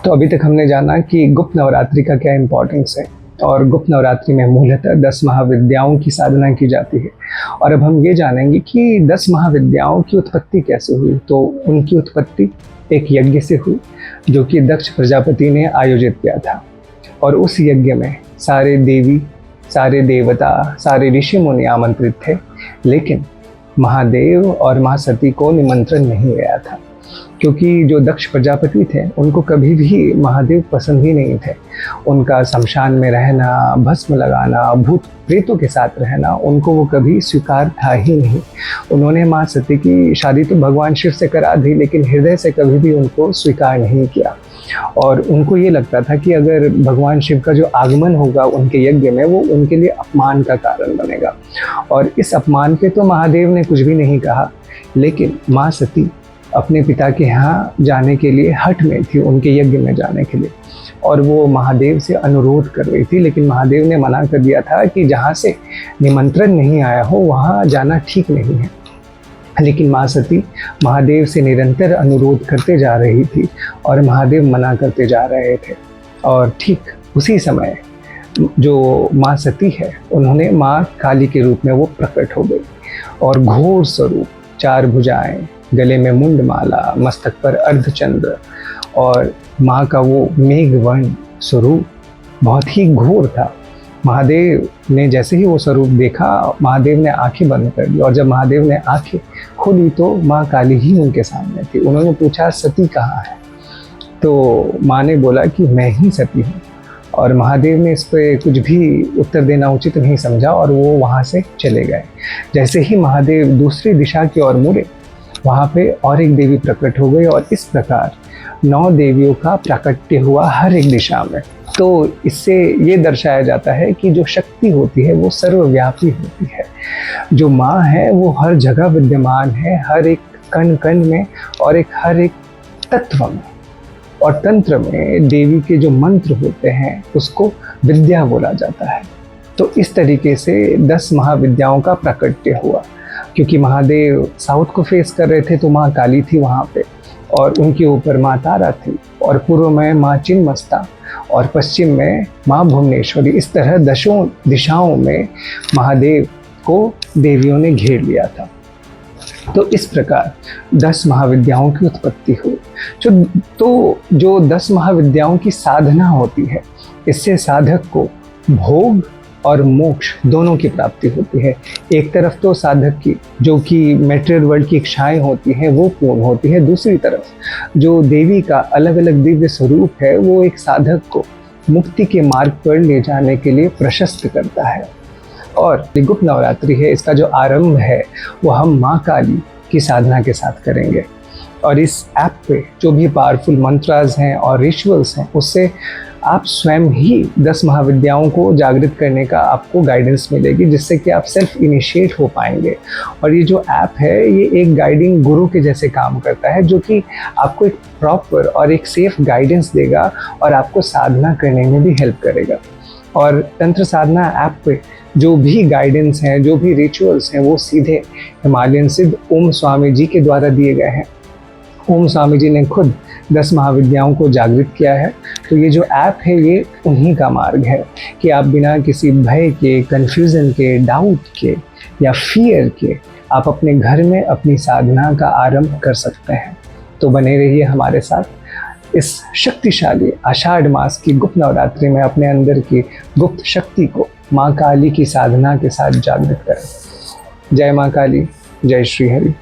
तो अभी तक हमने जाना कि गुप्त नवरात्रि का क्या इम्पोर्टेंस है और गुप्त नवरात्रि में मूलतः 10 महाविद्याओं की साधना की जाती है। और अब हम ये जानेंगे कि 10 महाविद्याओं की उत्पत्ति कैसे हुई। तो उनकी उत्पत्ति एक यज्ञ से हुई जो कि दक्ष प्रजापति ने आयोजित किया था। और उस यज्ञ में सारे देवी, सारे देवता, सारे ऋषि मुनि आमंत्रित थे, लेकिन महादेव और माँ सती को निमंत्रण नहीं गया था, क्योंकि जो दक्ष प्रजापति थे उनको कभी भी महादेव पसंद ही नहीं थे। उनका शमशान में रहना, भस्म लगाना, भूत प्रेतों के साथ रहना उनको वो कभी स्वीकार था ही नहीं। उन्होंने माँ सती की शादी तो भगवान शिव से करा दी, लेकिन हृदय से कभी भी उनको स्वीकार नहीं किया। और उनको ये लगता था कि अगर भगवान शिव का जो आगमन होगा उनके यज्ञ में, वो उनके लिए अपमान का कारण बनेगा। और इस अपमान पे तो महादेव ने कुछ भी नहीं कहा, लेकिन माँ सती अपने पिता के यहाँ जाने के लिए हठ में थी, उनके यज्ञ में जाने के लिए। और वो महादेव से अनुरोध कर रही थी, लेकिन महादेव ने मना कर दिया था कि जहाँ से निमंत्रण नहीं आया हो वहाँ जाना ठीक नहीं है। लेकिन माँ सती महादेव से निरंतर अनुरोध करते जा रही थी और महादेव मना करते जा रहे थे। और ठीक उसी समय जो माँ सती है, उन्होंने माँ काली के रूप में वो प्रकट हो गई और घोर स्वरूप, 4 भुजाएं, गले में मुंडमाला, मस्तक पर अर्धचंद्र और माँ का वो मेघवर्ण स्वरूप बहुत ही घोर था। महादेव ने जैसे ही वो स्वरूप देखा, महादेव ने आंखें बंद कर दी। और जब महादेव ने आंखें खोली तो माँ काली ही उनके सामने थी। उन्होंने पूछा, सती कहाँ है? तो माँ ने बोला कि मैं ही सती हूँ। और महादेव ने इस पर कुछ भी उत्तर देना उचित नहीं समझा और वो वहाँ से चले गए। जैसे ही महादेव दूसरी दिशा की ओर मुड़े, वहाँ पे और एक देवी प्रकट हो गई और इस प्रकार 9 देवियों का प्राकट्य हुआ हर एक दिशा में। तो इससे ये दर्शाया जाता है कि जो शक्ति होती है वो सर्वव्यापी होती है। जो माँ है वो हर जगह विद्यमान है, हर एक कण कण में और हर एक तत्व में। और तंत्र में देवी के जो मंत्र होते हैं उसको विद्या बोला जाता है। तो इस तरीके से 10 महाविद्याओं का प्राकट्य हुआ। क्योंकि महादेव साउथ को फेस कर रहे थे तो माँ काली थी वहाँ पे, और उनके ऊपर माँ तारा थी, और पूर्व में माँ चिन्मस्ता, और पश्चिम में माँ भुवनेश्वरी। इस तरह 10 दिशाओं में महादेव को देवियों ने घेर लिया था। तो इस प्रकार 10 महाविद्याओं की उत्पत्ति हुई। जो 10 महाविद्याओं की साधना होती है, इससे साधक को भोग और मोक्ष दोनों की प्राप्ति होती है। एक तरफ तो साधक की जो कि मेटेरियल वर्ल्ड की इच्छाएं होती हैं वो पूर्ण होती है, दूसरी तरफ जो देवी का अलग अलग दिव्य स्वरूप है वो एक साधक को मुक्ति के मार्ग पर ले जाने के लिए प्रशस्त करता है। और गुप्त नवरात्रि है, इसका जो आरंभ है वो हम माँ काली की साधना के साथ करेंगे। और इस ऐप पे जो भी पावरफुल मंत्रास हैं और रिचुअल्स हैं, उससे आप स्वयं ही 10 महाविद्याओं को जागृत करने का आपको गाइडेंस मिलेगी, जिससे कि आप सेल्फ इनिशिएट हो पाएंगे। और ये जो ऐप है ये एक गाइडिंग गुरु के जैसे काम करता है, जो कि आपको एक प्रॉपर और एक सेफ गाइडेंस देगा और आपको साधना करने में भी हेल्प करेगा। और तंत्र साधना ऐप पे जो भी गाइडेंस हैं, जो भी रिचुअल्स हैं, वो सीधे हिमालयन सिद्ध ओम स्वामी जी के द्वारा दिए गए हैं। ओम स्वामी जी ने खुद 10 महाविद्याओं को जागृत किया है। तो ये जो ऐप है ये उन्हीं का मार्ग है कि आप बिना किसी भय के, कन्फ्यूज़न के, डाउट के या फियर के आप अपने घर में अपनी साधना का आरंभ कर सकते हैं। तो बने रहिए हमारे साथ इस शक्तिशाली आषाढ़ मास की गुप्त नवरात्रि में। अपने अंदर की गुप्त शक्ति को माँ काली की साधना के साथ जागृत करें। जय माँ काली, जय श्री हरि।